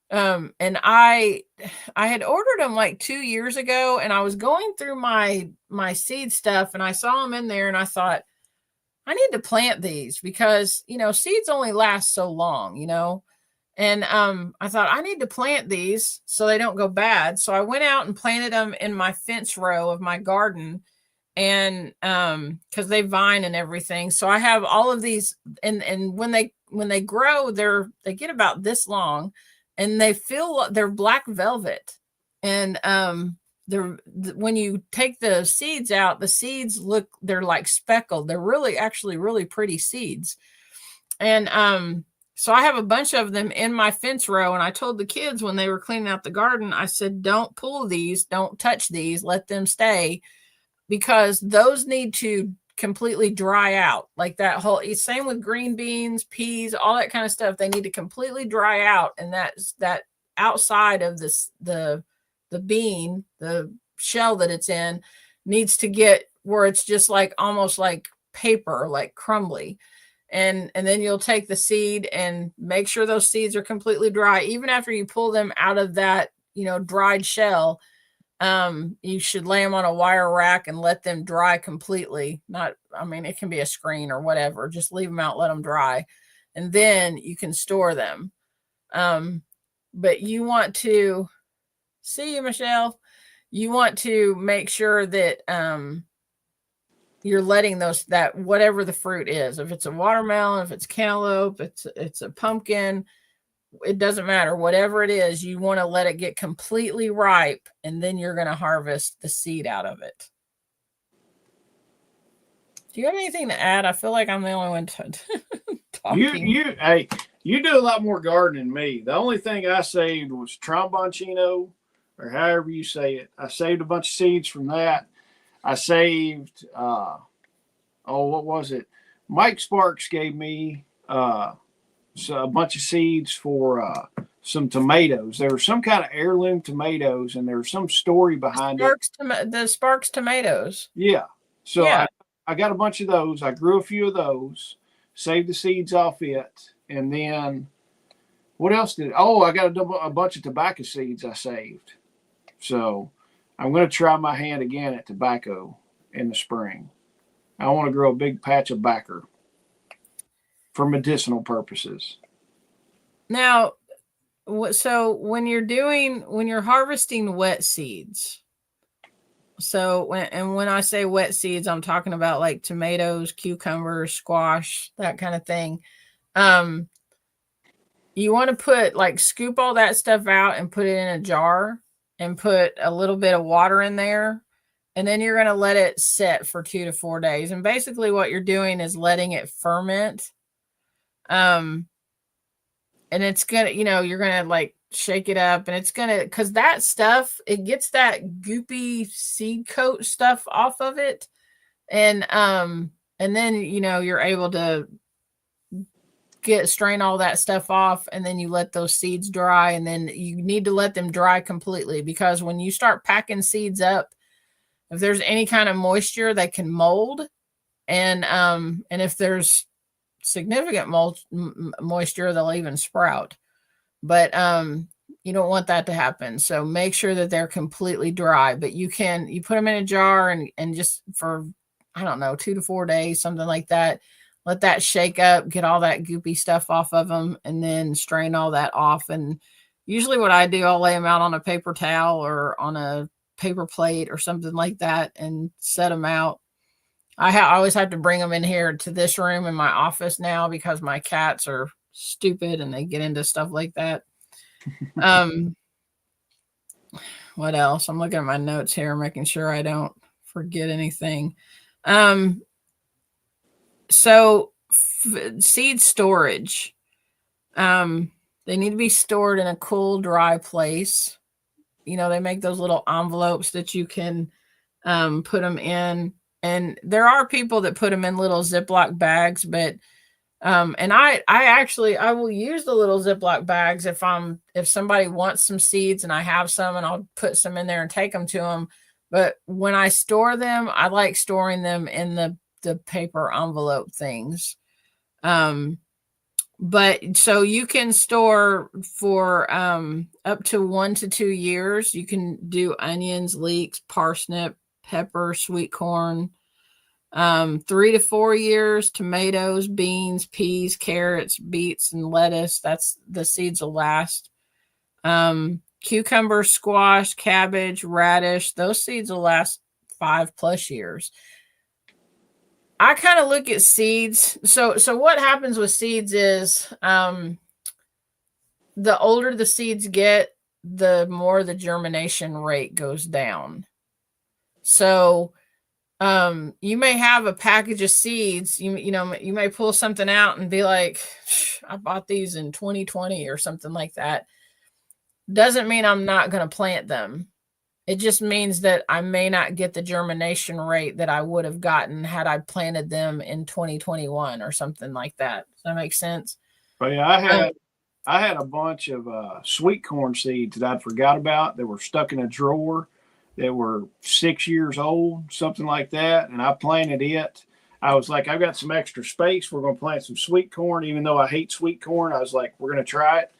Speaker 2: And I had ordered them like 2 years ago, and I was going through my seed stuff and I saw them in there and I thought, I need to plant these because, seeds only last so long, and I thought I need to plant these so they don't go bad. So I went out and planted them in my fence row of my garden, and because they vine and everything. So I have all of these, and when they grow, they get about this long, and they're black velvet. And when you take the seeds out, the seeds they're like speckled. They're actually really pretty seeds. And so I have a bunch of them in my fence row, and I told the kids when they were cleaning out the garden, I said, don't pull these, don't touch these, let them stay, because those need to completely dry out. Like that whole, same with green beans, peas, all that kind of stuff. They need to completely dry out, and that outside of the bean, the shell that it's in, needs to get where it's just like almost like paper, like crumbly. And then you'll take the seed and make sure those seeds are completely dry. Even after you pull them out of that, dried shell, you should lay them on a wire rack and let them dry completely. It can be a screen or whatever. Just leave them out, let them dry. And then you can store them. But you want to, see you, Michelle. You want to make sure that, you're letting that whatever the fruit is, if it's a watermelon, if it's cantaloupe, it's a pumpkin, it doesn't matter. Whatever it is, you want to let it get completely ripe, and then you're going to harvest the seed out of it. Do you have anything to add? I feel like I'm the only one talking.
Speaker 1: You do a lot more gardening than me. The only thing I saved was tromboncino, or however you say it. I saved a bunch of seeds from that. I saved, what was it? Mike Sparks gave me a bunch of seeds for some tomatoes. There were some kind of heirloom tomatoes, and there was some story behind it.
Speaker 2: The Sparks tomatoes.
Speaker 1: Yeah. So
Speaker 2: yeah.
Speaker 1: I got a bunch of those. I grew a few of those, saved the seeds off it, and then what else I got a bunch of tobacco seeds I saved. So I'm going to try my hand again at tobacco in the spring. I want to grow a big patch of backer for medicinal purposes.
Speaker 2: Now, so when you're harvesting wet seeds, so when I say wet seeds, I'm talking about like tomatoes, cucumbers, squash, that kind of thing. You want to scoop all that stuff out and put it in a jar and put a little bit of water in there. And then you're going to let it set for 2 to 4 days. And basically what you're doing is letting it ferment. And it's going to, you're going to shake it up, and it's going to, cause that stuff, it gets that goopy seed coat stuff off of it. And and then, you're able to strain all that stuff off, and then you let those seeds dry, and then you need to let them dry completely, because when you start packing seeds up, if there's any kind of moisture, they can mold, and if there's significant moisture, they'll even sprout. But you don't want that to happen. So make sure that they're completely dry. But you put them in a jar and just for, I don't know, 2 to 4 days, something like that. Let that shake up, get all that goopy stuff off of them, and then strain all that off. And usually what I do, I'll lay them out on a paper towel or on a paper plate or something like that and set them out. I always have to bring them in here to this room in my office now, because my cats are stupid and they get into stuff like that. What else? I'm looking at my notes here, making sure I don't forget anything. So seed storage, they need to be stored in a cool, dry place. They make those little envelopes that you can put them in. And there are people that put them in little Ziploc bags, but and I will use the little Ziploc bags if somebody wants some seeds and I have some, and I'll put some in there and take them to them. But when I store them, I like storing them in the paper envelope things. But so you can store for up to 1 to 2 years. You can do onions, leeks, parsnip, pepper, sweet corn. 3 to 4 years, tomatoes, beans, peas, carrots, beets, and lettuce. That's the seeds will last. Cucumber, squash, cabbage, radish, those seeds will last 5+ years. I kind of look at seeds. So what happens with seeds is the older the seeds get, the more the germination rate goes down. So you may have a package of seeds. You may pull something out and be like, I bought these in 2020 or something like that. Doesn't mean I'm not going to plant them. It just means that I may not get the germination rate that I would have gotten had I planted them in 2021 or something like that. Does that make sense?
Speaker 1: But yeah, I had a bunch of sweet corn seeds that I'd forgot about that were stuck in a drawer that were 6 years old, something like that. And I planted it. I was like, I've got some extra space. We're going to plant some sweet corn. Even though I hate sweet corn, I was like, we're going to try it.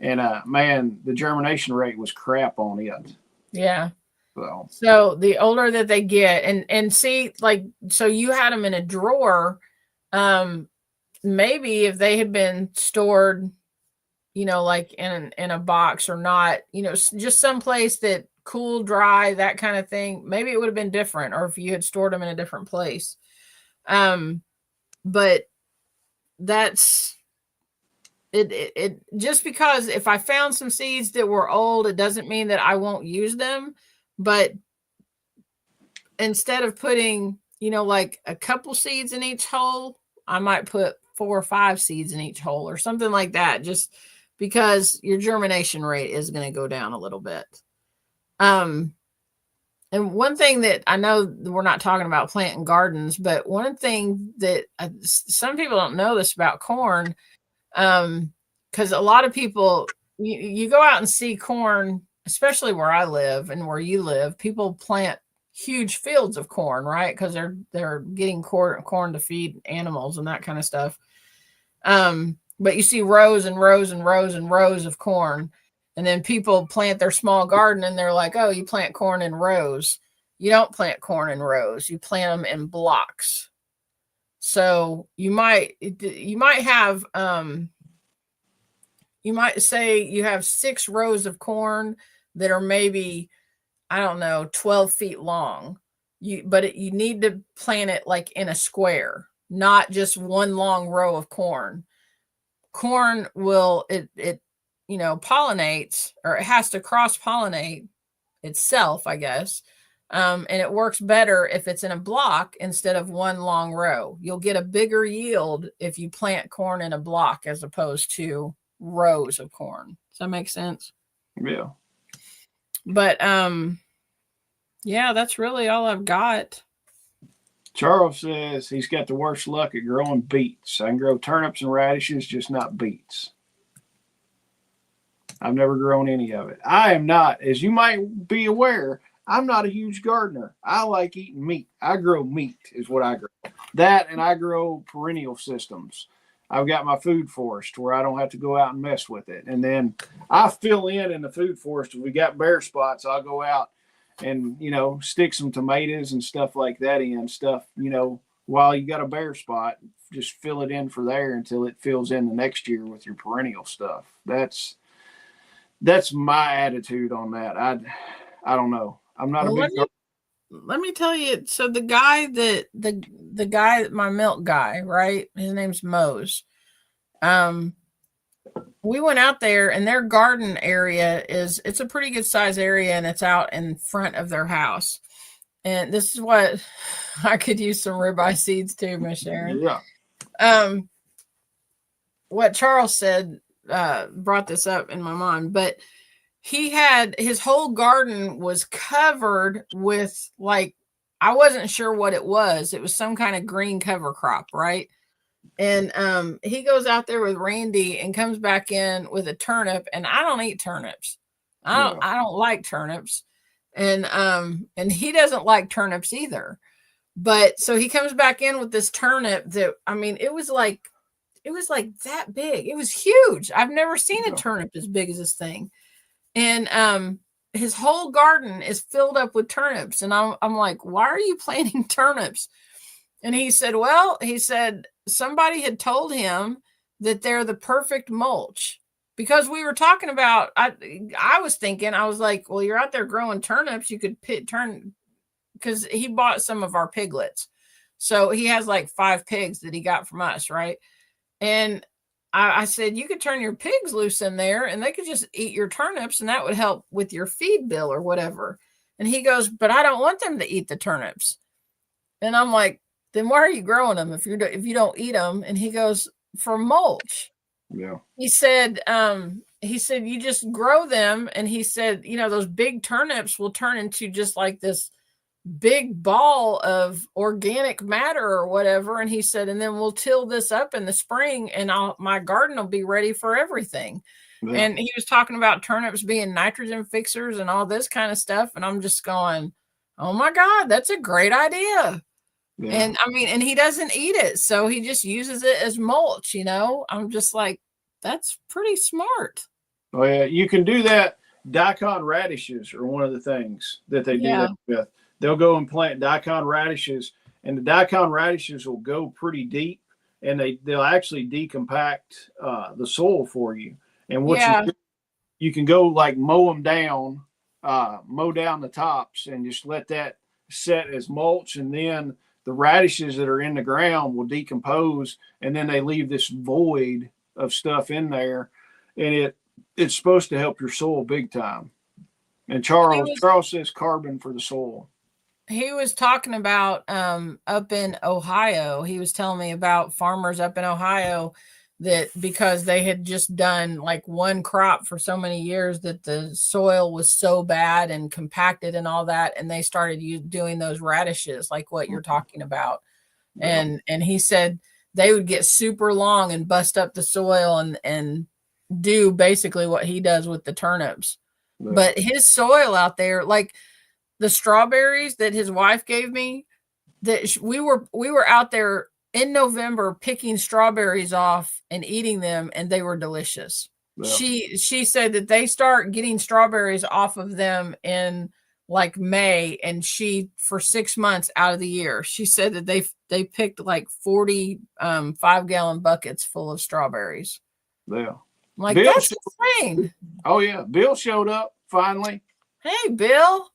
Speaker 1: And man, the germination rate was crap on it.
Speaker 2: Yeah. So the older that they get, and see, like, so you had them in a drawer. Maybe if they had been stored, like in a box or not, just someplace that cool, dry, that kind of thing, maybe it would have been different, or if you had stored them in a different place. But that's it just because if I found some seeds that were old, it doesn't mean that I won't use them. But instead of putting, like a couple seeds in each hole, I might put 4 or 5 seeds in each hole or something like that, just because your germination rate is going to go down a little bit. And one thing that I know we're not talking about planting gardens, but one thing that some people don't know this about corn, because a lot of people, you go out and see corn, especially where I live and where you live, people plant huge fields of corn, right? Because they're getting corn to feed animals and that kind of stuff. But you see rows and rows and rows and rows of corn. And then people plant their small garden and they're like, oh, you plant corn in rows. You don't plant corn in rows. You plant them in blocks. So you might have, you might say you have 6 rows of corn that are maybe, I don't know, 12 feet long. But you need to plant it like in a square, not just one long row of corn. Corn will, it pollinates, or it has to cross-pollinate itself, I guess. And it works better if it's in a block instead of one long row. You'll get a bigger yield if you plant corn in a block as opposed to rows of corn. Does that make sense?
Speaker 1: Yeah.
Speaker 2: But yeah, that's really all I've got.
Speaker 1: Charles says he's got the worst luck at growing beets. I can grow turnips and radishes, just not beets. I've never grown any of it. I am not, as you might be aware, I'm not a huge gardener. I like eating meat. I grow meat is what I grow. That, and I grow perennial systems. I've got my food forest where I don't have to go out and mess with it. And then I fill in the food forest. If we got bare spots, I'll go out and, stick some tomatoes and stuff like that in stuff, while you got a bare spot, just fill it in for there until it fills in the next year with your perennial stuff. That's my attitude on that. I don't know. I'm not a big
Speaker 2: let me tell you. So the guy the guy, my milk guy, right? His name's Mose. We went out there, and their garden area it's a pretty good size area, and it's out in front of their house. And this is what I could use some ribeye seeds too, Miss Sharon.
Speaker 1: Yeah.
Speaker 2: What Charles said brought this up in my mind, but he had his whole garden was covered with, like, I wasn't sure what it was. It was some kind of green cover crop, right? And he goes out there with Randy and comes back in with a turnip, and I don't eat turnips. I don't like turnips. And he doesn't like turnips either. But so he comes back in with this turnip that, I mean, it was like that big. It was huge. I've never seen a turnip as big as this thing. And his whole garden is filled up with turnips. And I'm like, why are you planting turnips? And he said, somebody had told him that they're the perfect mulch, because we were talking about, I was thinking, I was like, well, you're out there growing turnips. You could because he bought some of our piglets. So he has like 5 pigs that he got from us. Right. And I said, you could turn your pigs loose in there and they could just eat your turnips, and that would help with your feed bill or whatever. And he goes, but I don't want them to eat the turnips. And I'm like, then why are you growing them if you don't eat them? And he goes, for mulch.
Speaker 1: Yeah.
Speaker 2: He said, you just grow them. And he said, those big turnips will turn into just like this big ball of organic matter or whatever. And he said, and then we'll till this up in the spring, and my garden will be ready for everything. Yeah. And he was talking about turnips being nitrogen fixers and all this kind of stuff. And I'm just going, oh my God, that's a great idea. Yeah. And I mean, and he doesn't eat it, so he just uses it as mulch, I'm just like, that's pretty smart.
Speaker 1: Oh yeah, you can do that. Daikon radishes are one of the things that they do that with. They'll go and plant daikon radishes, and the daikon radishes will go pretty deep, and they'll actually decompact the soil for you. And what you can go like mow down the tops and just let that set as mulch, and then the radishes that are in the ground will decompose, and then they leave this void of stuff in there, and it's supposed to help your soil big time. And Charles says carbon for the soil.
Speaker 2: He was talking about up in Ohio. He was telling me about farmers up in Ohio that because they had just done like one crop for so many years that the soil was so bad and compacted and all that, and they started doing those radishes like what you're talking about. Yeah. And he said they would get super long and bust up the soil and do basically what he does with the turnips. Yeah. But his soil out there, like the strawberries that his wife gave me, that we were out there in November picking strawberries off and eating them, and they were delicious. Yeah. She said that they start getting strawberries off of them in like May, and for 6 months out of the year, she said that they picked like 40 5-gallon buckets full of strawberries.
Speaker 1: Yeah.
Speaker 2: I'm like, that's insane.
Speaker 1: Oh yeah. Bill showed up finally.
Speaker 2: Hey Bill,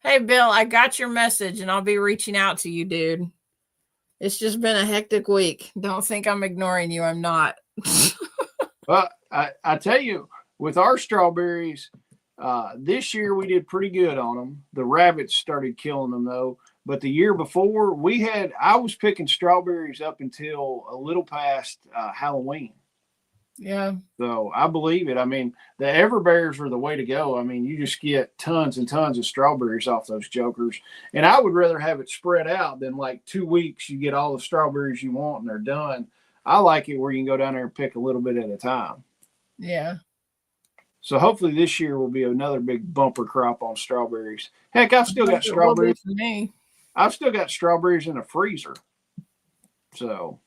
Speaker 2: I got your message, and I'll be reaching out to you, dude. It's just been a hectic week. Don't think I'm ignoring you. I'm not.
Speaker 1: Well, I tell you, with our strawberries, this year we did pretty good on them. The rabbits started killing them though. But the year before, I was picking strawberries up until a little past Halloween.
Speaker 2: Yeah.
Speaker 1: So I believe it. I mean, the everbears are the way to go. I mean, you just get tons and tons of strawberries off those jokers. And I would rather have it spread out than like 2 weeks you get all the strawberries you want and they're done. I like it where you can go down there and pick a little bit at a time.
Speaker 2: Yeah.
Speaker 1: So hopefully this year will be another big bumper crop on strawberries. Heck, I've still got
Speaker 2: It will be
Speaker 1: strawberries.
Speaker 2: for me.
Speaker 1: I've still got strawberries in a freezer. So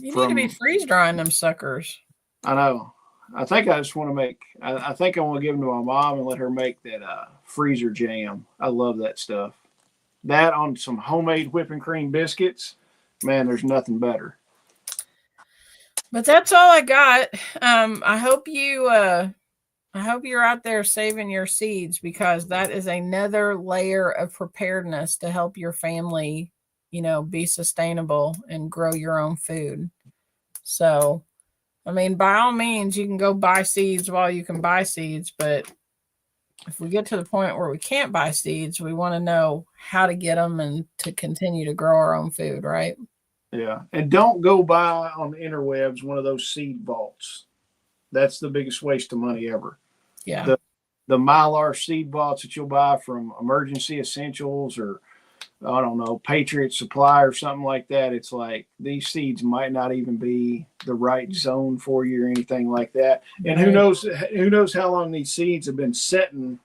Speaker 2: You need to be freeze drying them suckers.
Speaker 1: I know. I think I just want to make. I think I want to give them to my mom and let her make that freezer jam. I love that stuff. That on some homemade whipping cream biscuits, man. There's nothing better.
Speaker 2: But that's all I got. I hope you. I hope you're out there saving your seeds, because that is another layer of preparedness to help your family, be sustainable and grow your own food. So, I mean, by all means, you can go buy seeds while you can buy seeds. But if we get to the point where we can't buy seeds, we want to know how to get them and to continue to grow our own food, right?
Speaker 1: Yeah. And don't go buy on the interwebs one of those seed vaults. That's the biggest waste of money ever.
Speaker 2: Yeah.
Speaker 1: The Mylar seed vaults that you'll buy from Emergency Essentials or I don't know, Patriot Supply or something like that. It's like these seeds might not even be the right zone for you or anything like that. And who knows how long these seeds have been sitting,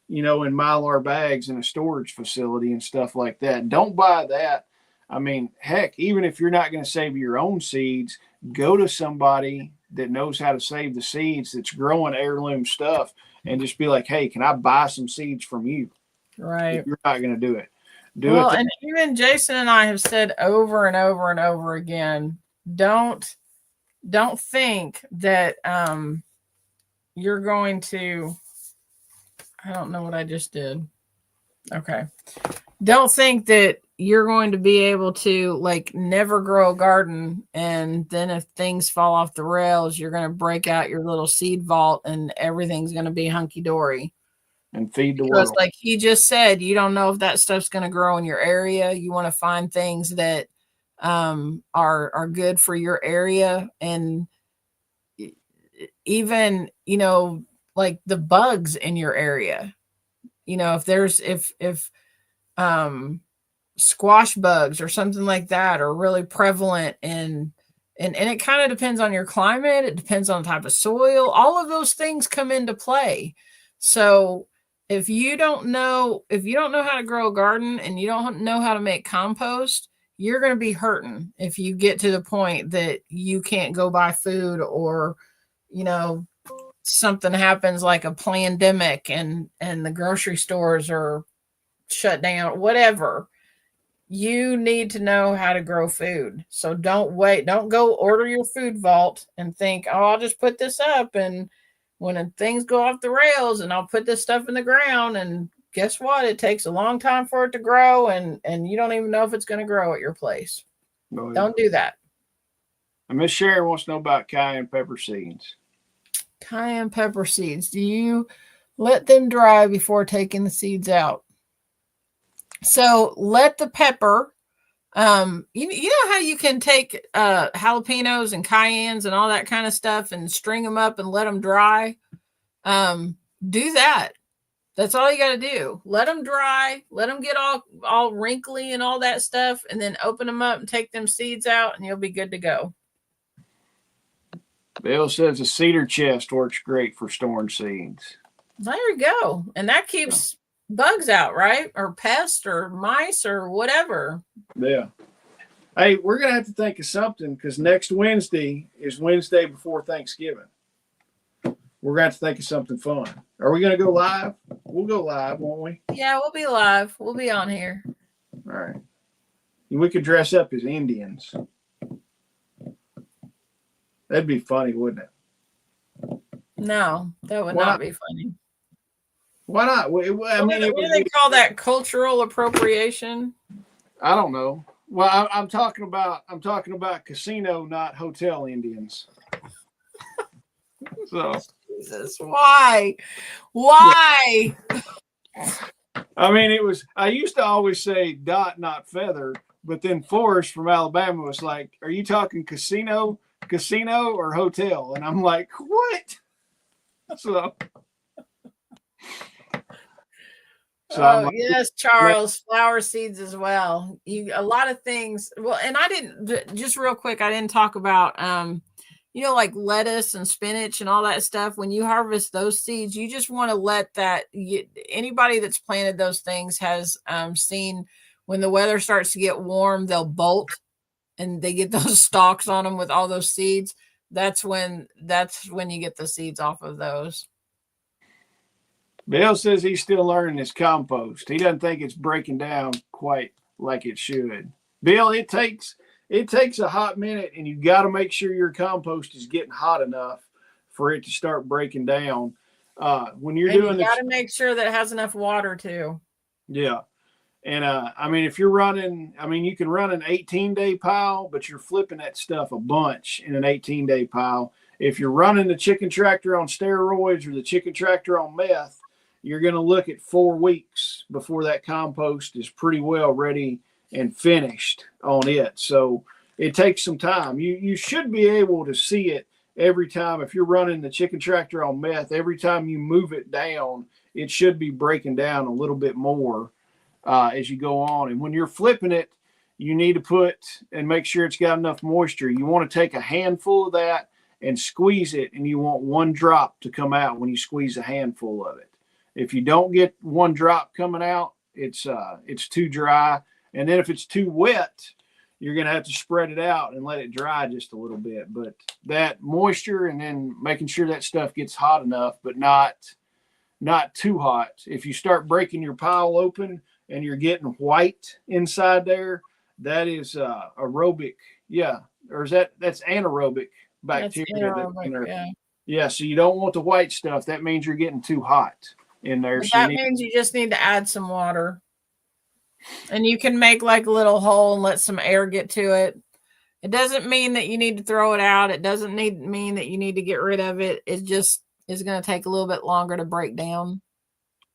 Speaker 1: in Mylar bags in a storage facility and stuff like that. Don't buy that. I mean, heck, even if you're not going to save your own seeds, go to somebody that knows how to save the seeds, that's growing heirloom stuff, and just be like, hey, can I buy some seeds from you?
Speaker 2: Right.
Speaker 1: If you're not going to do it.
Speaker 2: And even Jason and I have said over and over and over again, don't think that you're going to, I don't know what I just did. Okay. Don't think that you're going to be able to never grow a garden, and then if things fall off the rails, you're going to break out your little seed vault and everything's going to be hunky-dory.
Speaker 1: And feed the world.
Speaker 2: Like he just said, you don't know if that stuff's going to grow in your area. You want to find things that are good for your area, and even like the bugs in your area. If squash bugs or something like that are really prevalent, and it kind of depends on your climate. It depends on the type of soil. All of those things come into play. So if you don't know how to grow a garden and you don't know how to make compost, you're going to be hurting if you get to the point that you can't go buy food, or, something happens like a pandemic and the grocery stores are shut down, whatever. You need to know how to grow food. So don't wait. Don't go order your food vault and think, oh, I'll just put this up, and when things go off the rails, and I'll put this stuff in the ground, and guess what? It takes a long time for it to grow, and you don't even know if it's going to grow at your place. Oh, yeah. Don't do that.
Speaker 1: And Miss Sharon wants to know about cayenne pepper seeds.
Speaker 2: Cayenne pepper seeds. Do you let them dry before taking the seeds out? So let the pepper, you know how you can take jalapenos and cayennes and all that kind of stuff and string them up and let them dry? Do that. That's all you got to do. Let them dry. Let them get all wrinkly and all that stuff, and then open them up and take them seeds out, and you'll be good to go.
Speaker 1: Bill says a cedar chest works great for storing seeds.
Speaker 2: There you go. And that keeps bugs out, right? Or pests or mice or whatever.
Speaker 1: Yeah. Hey, we're going to have to think of something, because next Wednesday is Wednesday before Thanksgiving. We're going to have to think of something fun. Are we going to go live? We'll go live, won't we?
Speaker 2: Yeah, we'll be live. We'll be on here.
Speaker 1: All right. We could dress up as Indians. That'd be funny, wouldn't it?
Speaker 2: No, that would not be funny.
Speaker 1: Why not? What
Speaker 2: do they call that? Cultural appropriation?
Speaker 1: I don't know. Well, I'm talking about casino, not hotel Indians. So,
Speaker 2: Jesus, why? Why?
Speaker 1: I mean, I used to always say dot, not feather, but then Forrest from Alabama was like, "Are you talking casino, casino or hotel. And I'm like, what? So I'm like,
Speaker 2: yes, Charles, flower seeds as well. A lot of things. Well, and I didn't, just real quick, I didn't talk about, like lettuce and spinach and all that stuff. When you harvest those seeds, you just want to let anybody that's planted those things has seen when the weather starts to get warm, they'll bolt and they get those stalks on them with all those seeds. That's when you get the seeds off of those.
Speaker 1: Bill says he's still learning his compost. He doesn't think it's breaking down quite like it should. Bill, it takes a hot minute, and you got to make sure your compost is getting hot enough for it to start breaking down. When you're doing,
Speaker 2: you got to make sure that it has enough water too.
Speaker 1: Yeah, and if you're running, you can run an 18-day pile, but you're flipping that stuff a bunch in an 18-day pile. If you're running the chicken tractor on steroids or the chicken tractor on meth, you're going to look at 4 weeks before that compost is pretty well ready and finished on it. So it takes some time. You should be able to see it every time. If you're running the chicken tractor on meth, every time you move it down, it should be breaking down a little bit more as you go on. And when you're flipping it, you need to put and make sure it's got enough moisture. You want to take a handful of that and squeeze it, and you want 1 drop to come out when you squeeze a handful of it. If you don't get 1 drop coming out, it's too dry. And then if it's too wet, you're going to have to spread it out and let it dry just a little bit. But that moisture, and then making sure that stuff gets hot enough, but not too hot. If you start breaking your pile open and you're getting white inside there, that is aerobic. Yeah. Or that's anaerobic bacteria.
Speaker 2: That's anaerobic,
Speaker 1: yeah. So you don't want the white stuff. That means you're getting too hot in there.
Speaker 2: So that means you just need to add some water, and you can make like a little hole and let some air get to it. It doesn't mean that you need to throw it out. It doesn't mean that you need to get rid of it. It just is going to take a little bit longer to break down.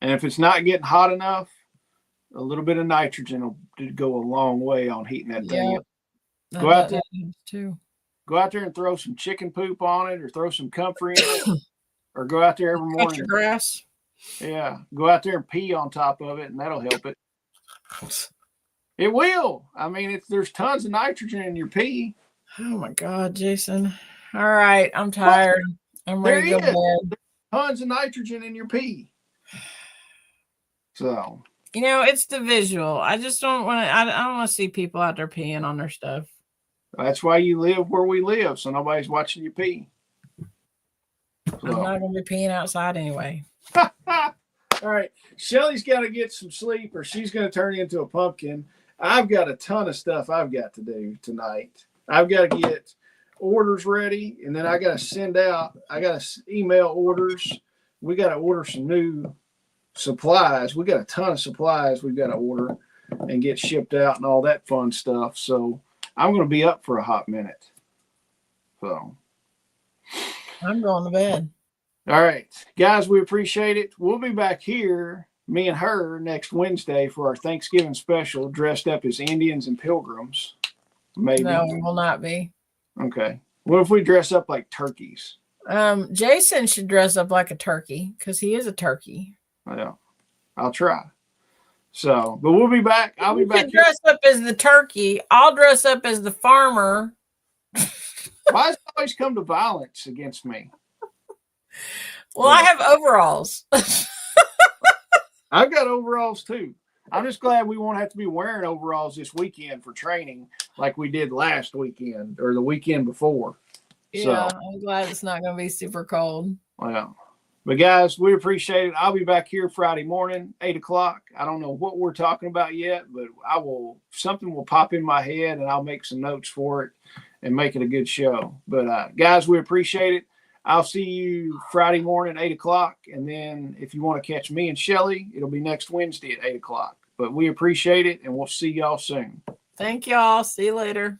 Speaker 1: And if it's not getting hot enough, a little bit of nitrogen will go a long way on heating that thing up. Go out there and throw some chicken poop on it, or throw some comfrey in it, or go out there every morning.
Speaker 2: Extra grass.
Speaker 1: Yeah, go out there and pee on top of it, and that'll help it. It will. There's tons of nitrogen in your pee.
Speaker 2: Oh my God, Jason. All right, I'm tired. I'm ready to go to bed.
Speaker 1: Tons of nitrogen in your pee. So
Speaker 2: it's the visual. I just don't want to. I don't want to see people out there peeing on their stuff.
Speaker 1: That's why you live where we live, so nobody's watching you pee. So.
Speaker 2: I'm not going to be peeing outside anyway.
Speaker 1: All right. Shelly's got to get some sleep, or she's going to turn into a pumpkin. I've got a ton of stuff I've got to do tonight. I've got to get orders ready, and then I got to send out. I got to email orders. We got to order some new supplies. We got a ton of supplies we've got to order and get shipped out and all that fun stuff. So I'm going to be up for a hot minute. So
Speaker 2: I'm going to bed.
Speaker 1: All right, guys, we appreciate it. We'll be back here, me and her, next Wednesday for our Thanksgiving special, dressed up as Indians and pilgrims. Maybe.
Speaker 2: No, we will not be.
Speaker 1: Okay. What if we dress up like turkeys?
Speaker 2: Jason should dress up like a turkey because he is a turkey.
Speaker 1: Yeah, I'll try. So, but we'll be back. I'll be back.
Speaker 2: Dress up as the turkey. I'll dress up as the farmer.
Speaker 1: Why does it always come to violence against me?
Speaker 2: Well, I have overalls.
Speaker 1: I've got overalls too. I'm just glad we won't have to be wearing overalls this weekend for training like we did last weekend or the weekend before.
Speaker 2: Yeah, so, I'm glad it's not going to be super cold.
Speaker 1: Well, but guys, we appreciate it. I'll be back here Friday morning, 8 o'clock. I don't know what we're talking about yet, but something will pop in my head and I'll make some notes for it and make it a good show. But guys, we appreciate it. I'll see you Friday morning, 8 o'clock. And then if you want to catch me and Shelly, it'll be next Wednesday at 8 o'clock. But we appreciate it, and we'll see y'all soon.
Speaker 2: Thank y'all. See you later.